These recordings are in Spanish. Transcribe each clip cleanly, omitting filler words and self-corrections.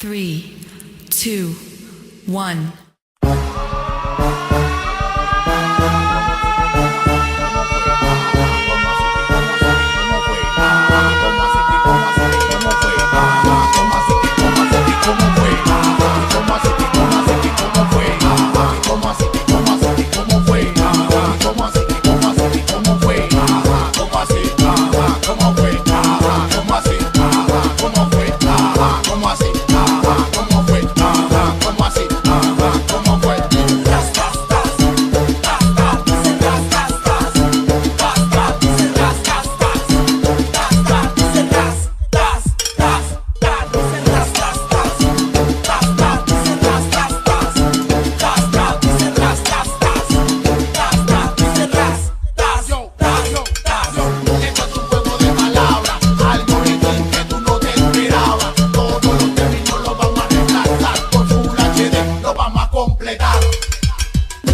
3, 2, 1.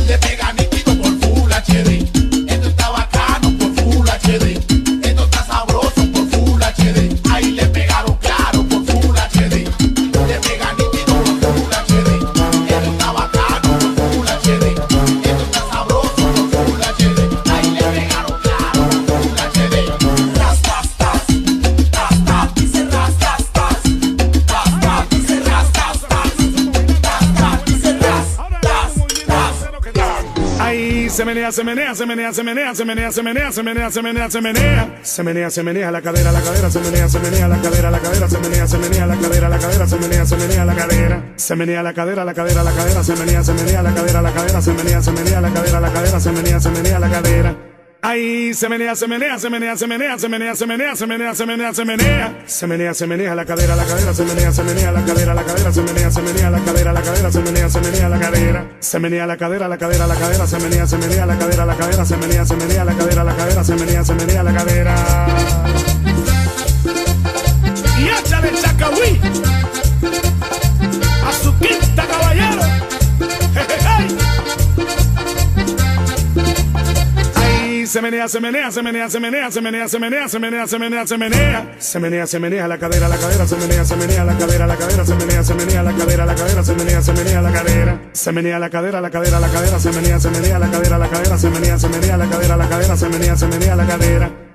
Le pega nítido por Full HD. Esto está bacano por Full HD. Esto está sabroso por Full HD. Ahí le pegaron claro por Full HD. Le pega nítido por Full HD. Esto está bacano por Full HD. Esto está sabroso por Full HD. Ahí le pegaron claro por Full HD. Tas, tas, tas. Tas, tas, dice ras, tas, tas. Tas, tas, dice ras, tas, tas. Tas, tas, dice ras, tas, tas. Ahí se menea, se menea, se menea, se menea, se menea, se menea, se menea, se menea, se menea. Se menea, se menea la cadera, se menea, se menea la cadera, se menea, se menea la cadera, se menea, se menea la cadera. Se menea la cadera, se menea, se menea la cadera, se menea, se menea la cadera, se menea, se menea la cadera. Ahí se menea, se menea, se menea, se menea, se menea, se menea, se menea, se menea, se menea. Se menea, se menea la cadera, se menea, se menea la cadera, se menea, se menea la cadera, se menea, se menea la cadera. Se menea la cadera, se menea, se menea la cadera, se menea, se menea la cadera, se menea, se menea la cadera. Y échale chacahuí a su quinta, caballero. Se menea, se menea, se menea, se menea, se menea, se menea, se menea, se menea, se menea. Se menea, se menea la cadera, se menea, se menea la cadera, se menea, se menea la cadera, se menea, se menea la cadera. Se menea la cadera, se menea, se menea la cadera, se menea, se menea la cadera, se menea, se menea la cadera.